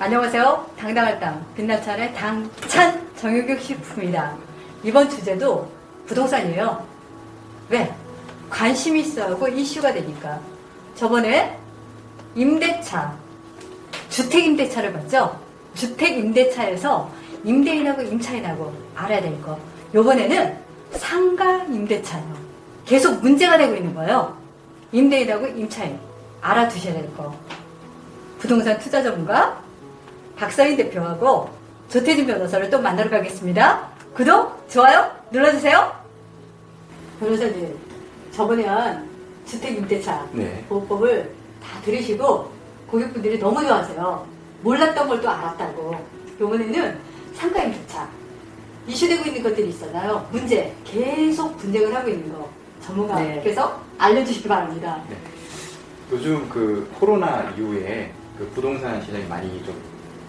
안녕하세요. 당당할 땅 빛나찬의 당찬 정유경 식품입니다. 이번 주제도 부동산이에요. 왜? 관심이 있어하고 이슈가 되니까. 저번에 임대차, 주택임대차를 봤죠? 주택임대차에서 임대인하고 임차인하고 알아야 될 거. 요번에는 상가임대차예요. 계속 문제가 되고 있는 거예요. 임대인하고 임차인 알아두셔야 될 거. 부동산 투자 전문가 박서인 대표하고 조태진 변호사를 또 만나러 가겠습니다. 구독, 좋아요 눌러주세요. 변호사님, 저번에 한 주택임대차 보호법을 다 들으시고 고객분들이 너무 좋아하세요. 몰랐던 걸 또 알았다고. 이번에는 상가임대차 이슈되고 있는 것들이 있잖아요. 문제, 계속 분쟁을 하고 있는 거 전문가께서 알려주시기 바랍니다. 네. 요즘 그 코로나 이후에 그 부동산 시장이 많이 좀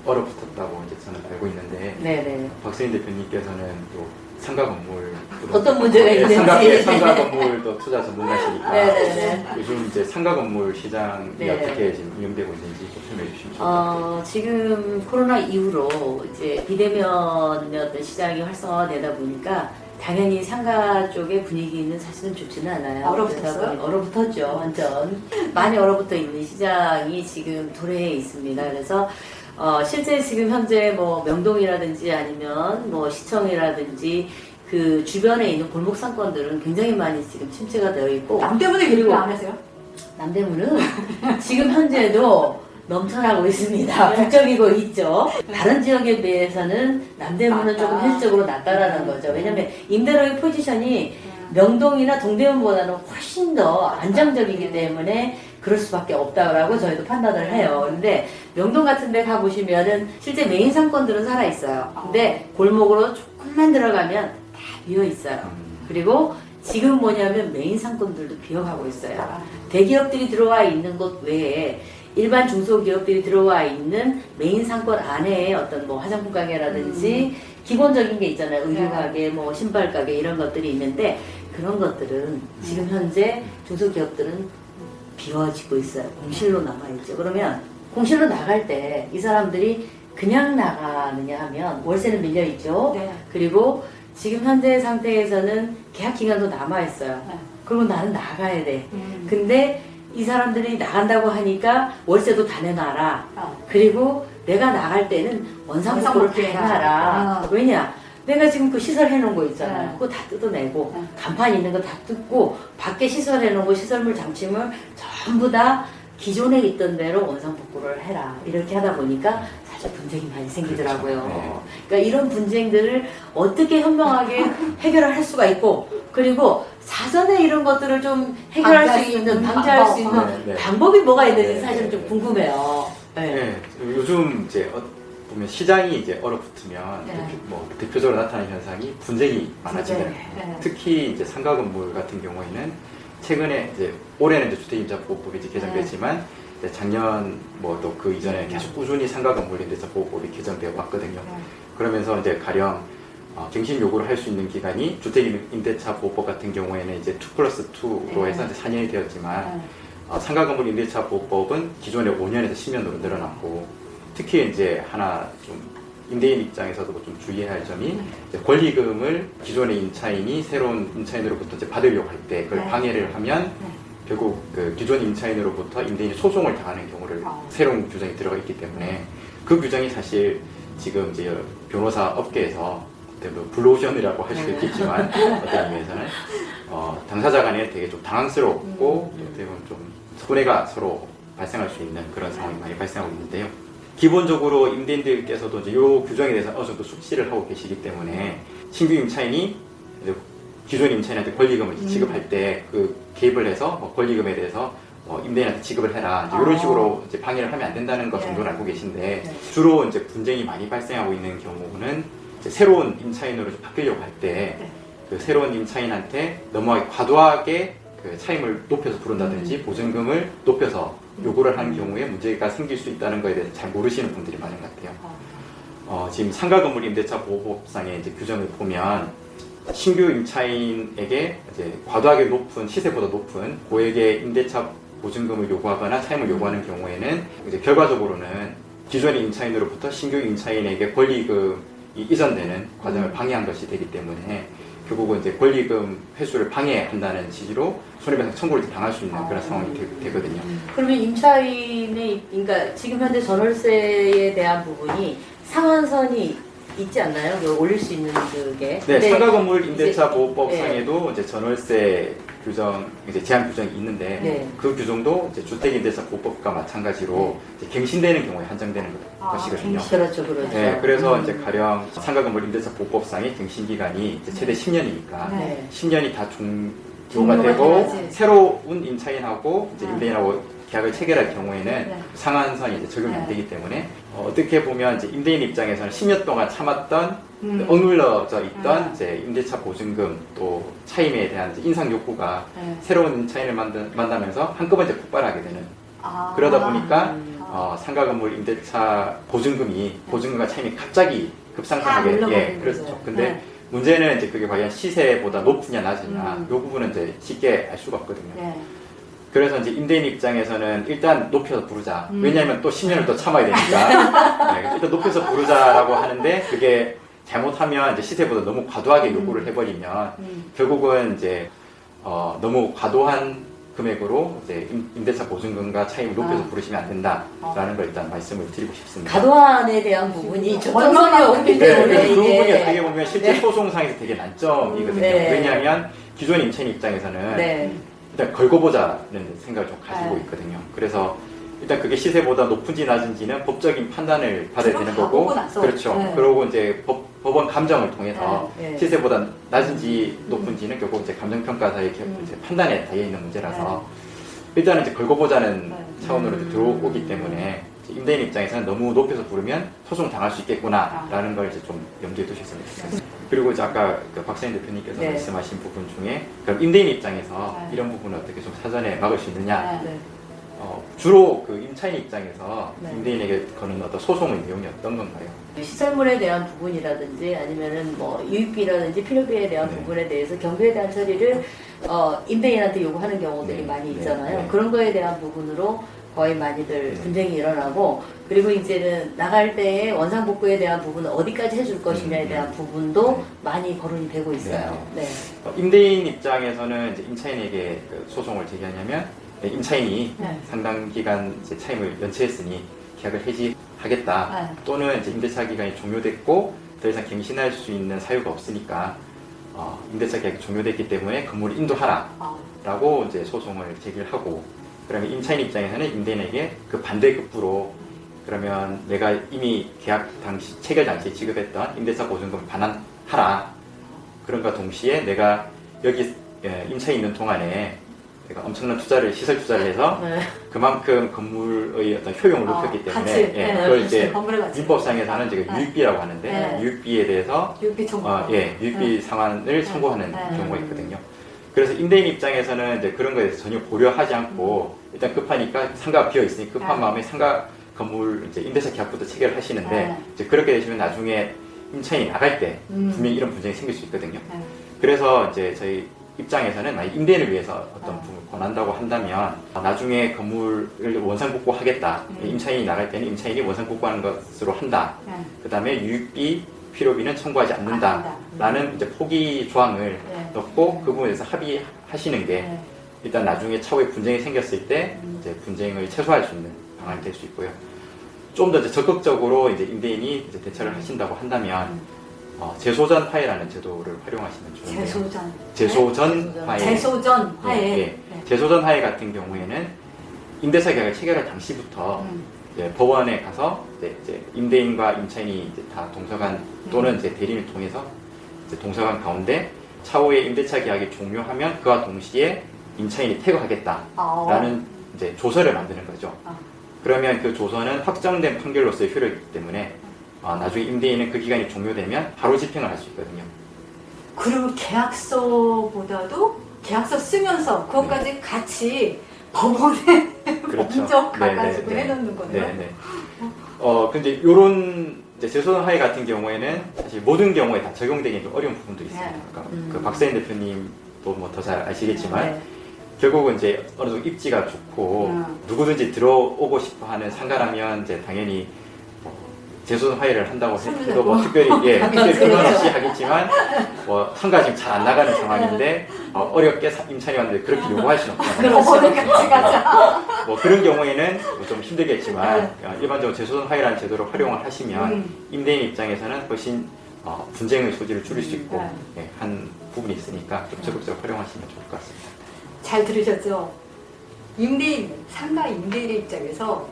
얼어붙었다고 이제 저는 알고 있는데, 네네. 박서인 대표님께서는 또 상가 건물 어떤 문제가 있는지. 상가 건물도 투자 전문가시니까 네네네. 요즘 이제 상가 건물 시장이 네. 어떻게 지금 운영되고 있는지 좀 설명해 주시면 좋을 것 같아요. 지금 코로나 이후로 이제 비대면의 어떤 시장이 활성화되다 보니까 당연히 상가 쪽의 분위기는 사실은 좋지는 않아요. 얼어붙었어요? 얼어붙었죠, 완전. 많이 얼어붙어 있는 시장이 지금 도래해 있습니다. 그래서 실제 지금 현재 뭐 명동이라든지 아니면 뭐 시청이라든지 그 주변에 있는 골목 상권들은 굉장히 많이 지금 침체가 되어 있고, 남대문에 그리고 안 하세요? 남대문은 지금 현재도 넘쳐나고 있습니다. 북적이고 있죠. 다른 지역에 비해서는 남대문은 조금 현실적으로 낫다라는 거죠. 왜냐면 임대료의 포지션이 명동이나 동대문보다는 훨씬 더 안정적이기 때문에 그럴 수밖에 없다라고 저희도 판단을 해요. 근데 명동 같은 데 가보시면은 실제 메인 상권들은 살아있어요. 근데 골목으로 조금만 들어가면 다 비어있어요. 그리고 지금 뭐냐면 메인 상권들도 비어가고 있어요. 대기업들이 들어와 있는 곳 외에 일반 중소기업들이 들어와 있는 메인 상권 안에 어떤 뭐 화장품 가게라든지 기본적인 게 있잖아요. 의류 가게, 뭐 신발 가게 이런 것들이 있는데 그런 것들은 지금 현재 중소기업들은 비워지고 있어요. 공실로 남아있죠. 그러면 공실로 나갈 때 이 사람들이 그냥 나가느냐 하면 월세는 밀려있죠. 네. 그리고 지금 현재 상태에서는 계약 기간도 남아있어요. 네. 그러면 나는 나가야 돼. 근데 이 사람들이 나간다고 하니까 월세도 다 내놔라. 그리고 내가 나갈 때는 원상복구를 다 해놔라. 왜냐? 내가 지금 그 시설 해놓은 거 있잖아요. 그거 다 뜯어내고 간판 있는 거 다 뜯고 밖에 시설 해놓은 거 시설물 장치물 전부 다 기존에 있던 대로 원상복구를 해라. 이렇게 하다 보니까 사실 분쟁이 많이 생기더라고요. 그렇죠. 그러니까 이런 분쟁들을 어떻게 현명하게 해결을 할 수가 있고, 그리고 사전에 이런 것들을 좀 해결할 수 있는, 방지할 수 있는 방법이 뭐가 있는지 사실은 좀 궁금해요. 네, 요즘 이제 보면 시장이 이제 얼어붙으면 뭐 대표적으로 나타나는 현상이 분쟁이 많아지더라고요. 특히 이제 상가 건물 같은 경우에는 최근에 이제 올해는 이제 주택임대차보호법이 이제 개정됐지만 이제 작년 뭐 또 그 이전에 계속 꾸준히 상가 건물 임대차보호법이 개정되어 왔거든요. 그러면서 이제 가령 갱신 요구를 할 수 있는 기간이 주택임대차보호법 같은 경우에는 이제 2+2로 해서 이제 4년이 되었지만 상가 건물 임대차보호법은 기존에 5년에서 10년으로 늘어났고, 특히 이제 하나 좀 임대인 입장에서도 좀 주의해야 할 점이 이제 권리금을 기존의 임차인이 새로운 임차인으로부터 이제 받으려고 할 때 그걸 방해를 하면 결국 그 기존 임차인으로부터 임대인이 소송을 당하는 경우를 새로운 규정이 들어가 있기 때문에 그 규정이 사실 지금 이제 변호사 업계에서 뭐 블루오션이라고 할 수도 있겠지만 어떤 의미에서는 당사자 간에 되게 좀 당황스럽고 어떻게 보면 좀 손해가 서로 발생할 수 있는 그런 상황이 많이 발생하고 있는데요. 기본적으로 임대인들께서도 이제 이 규정에 대해서 어느 정도 숙지를 하고 계시기 때문에 신규 임차인이 이제 기존 임차인한테 권리금을 지급할 때 그 개입을 해서 뭐 권리금에 대해서 임대인한테 지급을 해라 이제 이런 식으로 이제 방해를 하면 안 된다는 것 정도는 알고 계신데, 주로 이제 분쟁이 많이 발생하고 있는 경우는 이제 새로운 임차인으로 바뀌려고 할 때 그 새로운 임차인한테 너무 과도하게 그 차임을 높여서 부른다든지 보증금을 높여서 요구를 하는 경우에 문제가 생길 수 있다는 것에 대해서 잘 모르시는 분들이 많은 것 같아요. 지금 상가 건물 임대차 보호법상의 이제 규정을 보면 신규 임차인에게 이제 과도하게 높은 시세보다 높은 고액의 임대차 보증금을 요구하거나 차임을 요구하는 경우에는 이제 결과적으로는 기존의 임차인으로부터 신규 임차인에게 권리금이 이전되는 과정을 방해한 것이 되기 때문에 결국은 이제 권리금 회수를 방해한다는 취지로 손해배상 청구를 당할 수 있는 그런 상황이 되거든요. 그러면 임차인의, 그러니까 지금 현재 전월세에 대한 부분이 상한선이 있지 않나요? 그 올릴 수 있는 그게. 네, 근데 상가 건물 임대차 이제- 보호법상에도 이제 전월세 규정, 이제 제한 규정이 있는데 네. 그 규정도 이제 주택임대차 보호법과 마찬가지로 이제 갱신되는 경우에 한정되는 것이거든요. 그렇죠, 그렇죠. 네, 그래서 이제 가령 상가 건물 임대차 보호법상의 갱신 기간이 이제 최대 10년이니까 네. 10년이 다 종료가 종료가 되고 돼야지. 새로운 임차인하고 이제 네. 임대인하고 계약을 체결할 경우에는 네. 상한선이 이제 적용이 안 네. 되기 때문에 어떻게 보면 이제 임대인 입장에서는 10년 동안 참았던 음. 억눌러져 있던 네. 이제 임대차 보증금 또 차임에 대한 이제 인상 욕구가 네. 새로운 임차인을 만나면서 한꺼번에 폭발하게 되는 아. 그러다 보니까 음. 상가 건물 임대차 보증금과 차임이 갑자기 다 급상승하게 올라가는 그렇죠. 거죠. 근데 네. 문제는 이제 그게 과연 시세보다 높으냐 낮으냐 음. 이 부분은 이제 쉽게 알 수가 없거든요. 네. 그래서 이제 임대인 입장에서는 일단 높여서 부르자. 음. 왜냐하면 또 10년을 또 참아야 되니까. 네, 일단 높여서 부르자라고 하는데 그게 잘못하면 이제 시세보다 너무 과도하게 요구를 해버리면 결국은 이제 너무 과도한 금액으로 이제 임대차 보증금과 차임을 높여서 부르시면 안 된다라는 걸 일단 말씀을 드리고 싶습니다. 가도안에 대한 부분이 접근성이 얼마나 없기 네, 때문에 그래서 그 부분이 이게 어떻게 보면 실제 소송상에서 되게 난점이거든요. 네. 왜냐하면 기존 임차인 입장에서는 네. 일단 걸고 보자는 생각을 좀 가지고 네. 있거든요. 그래서 일단 그게 시세보다 높은지 낮은지는 법적인 판단을 받아야 그거 되는 다 거고, 보고 나서. 그렇죠. 네. 그러고 이제 법원 감정을 통해서 네. 시세보다 낮은지 높은지는 결국 이제 감정평가사의 이제 판단에 달려 있는 문제라서 일단은 이제 걸고 보자는 네. 차원으로 이제 들어오기 때문에 이제 임대인 입장에서는 너무 높여서 부르면 소송 당할 수 있겠구나라는 걸 이제 좀 염두에 두셨으면 좋겠습니다. 그리고 이제 아까 그 박사님 대표님께서 네. 말씀하신 부분 중에 그럼 임대인 입장에서 네. 이런 부분을 어떻게 좀 사전에 막을 수 있느냐? 네. 주로 그 임차인 입장에서 네. 임대인에게 거는 어떤 소송의 내용이 어떤 건가요? 시설물에 대한 부분이라든지 아니면은 뭐 유익비라든지 필요비에 대한 네. 부분에 대해서 경비에 대한 처리를 임대인한테 요구하는 경우들이 네. 많이 네. 있잖아요. 네. 그런 거에 대한 부분으로 거의 많이들 네. 분쟁이 일어나고 그리고 이제는 나갈 때에 원상복구에 대한 부분은 어디까지 해줄 것이냐에 대한 부분도 네. 많이 거론이 되고 있어요. 네. 임대인 입장에서는 이제 임차인에게 그 소송을 제기하냐면 임차인이 네. 상당 기간 이제 차임을 연체했으니 계약을 해지하겠다. 네. 또는 이제 임대차 기간이 종료됐고 더 이상 갱신할 수 있는 사유가 없으니까 임대차 계약이 종료됐기 때문에 건물을 인도하라라고 이제 소송을 제기를 하고 그러면 임차인 입장에서는 임대인에게 그 반대급부로 그러면 내가 이미 계약 당시 체결 당시에 지급했던 임대차 보증금을 반환하라. 그런가 동시에 내가 여기 임차인 있는 동안에 내가 엄청난 시설 투자를 해서 네. 그만큼 건물의 어떤 효용을 높였기 때문에 같이, 그걸 이제 건물의 가치. 민법상에서는 이제 네. 유익비라고 하는데 네. 유익비에 대해서 유비 청구. 유익비 상환을 청구하는 네. 경우가 있거든요. 그래서 임대인 입장에서는 이제 그런 거에 대해서 전혀 고려하지 않고 일단 급하니까 상가가 비어 있으니 급한 네. 마음에 상가 건물 이제 임대차 계약부터 체결을 하시는데 네. 이제 그렇게 되시면 나중에 임차인이 나갈 때 분명히 이런 분쟁이 생길 수 있거든요. 그래서 이제 저희 입장에서는 만약 임대인을 위해서 어떤 부분을 권한다고 한다면 나중에 건물을 원상복구하겠다. 임차인이 나갈 때는 임차인이 원상복구하는 것으로 한다. 그 다음에 유익비, 필요비는 청구하지 않는다라는 이제 포기 조항을 네. 넣고 그 부분에서 합의하시는 게 네. 일단 나중에 차후에 분쟁이 생겼을 때 이제 분쟁을 최소화할 수 있는 방안이 될 수 있고요. 좀 더 이제 적극적으로 이제 임대인이 이제 대처를 하신다고 한다면 제소전 화해라는 제도를 활용하시면 좋은데요. 재소전. 제소전 화해. 재소전 화해. 예, 예. 제소전 화해 같은 경우에는 임대차 계약을 체결할 당시부터 이제 법원에 가서 이제 임대인과 임차인이 이제 다 동서간 또는 이제 대리인을 통해서 이제 동서간 가운데 차후에 임대차 계약이 종료하면 그와 동시에 임차인이 퇴거하겠다라는 이제 조서를 만드는 거죠. 그러면 그 조서는 확정된 판결로서의 효력이기 때문에 나중에 임대인은 그 기간이 종료되면 바로 집행을 할 수 있거든요. 그리고 계약서보다도 계약서 쓰면서 그것까지 같이 법원에 그렇죠. 먼저 가가지고 네, 네, 네. 해놓는 거네요. 네, 네. 근데 요런 이제 제소전 화해 같은 경우에는 사실 모든 경우에 다 적용되기 좀 어려운 부분도 있습니다. 네. 그러니까 그 박사인 대표님도 뭐 더 잘 아시겠지만 네. 결국은 이제 어느 정도 입지가 좋고 누구든지 들어오고 싶어 하는 상가라면 이제 당연히 재소전 화해를 한다고 손을 해도 뭐 잡고. 특별히 예, 특별히 그렇죠. 근원 없이 하겠지만 뭐 성과가 지금 잘 안 나가는 상황인데 어렵게 임차인이 왔는데 그렇게 요구할 수는 없잖아요. 법원에 같이 가자. 뭐 그런 경우에는 뭐좀 힘들겠지만 네. 일반적으로 재소전 화해라는 제도를 활용을 하시면 음. 임대인 입장에서는 훨씬 분쟁의 소지를 줄일 수 있고 네. 예, 한 부분이 있으니까 좀 적극적으로 활용하시면 좋을 것 같습니다. 잘 들으셨죠? 임대인, 상가 임대인의 입장에서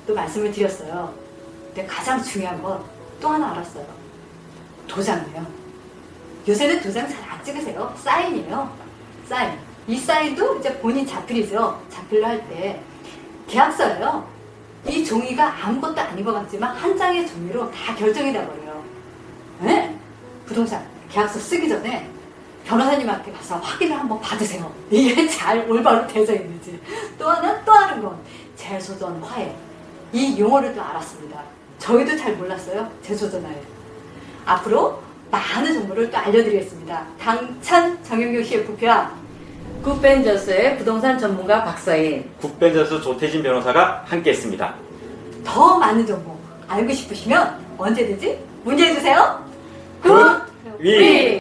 또 말씀을 드렸어요. 근데 가장 중요한 건 또 하나 알았어요. 도장이에요. 요새는 도장 잘 안 찍으세요. 사인이에요. 사인. 이 사인도 이제 본인 자필이죠. 자필로 할 때 계약서예요. 이 종이가 아무것도 아닌 것 같지만 한 장의 종이로 다 결정이 돼버려요. 네? 부동산 계약서 쓰기 전에 변호사님한테 가서 확인을 한번 받으세요. 이게 잘 올바로 되어 있는지. 또 하는 건 재소전 화해. 이 용어를 또 알았습니다. 저희도 잘 몰랐어요. 재소전 화해. 앞으로 많은 정보를 또 알려드리겠습니다. 당찬 정영규 CFP와 굿벤저스의 부동산 전문가 박서인. 국벤져스 조태진 변호사가 함께했습니다. 더 많은 정보 알고 싶으시면 언제든지 문의해주세요. 굿 위!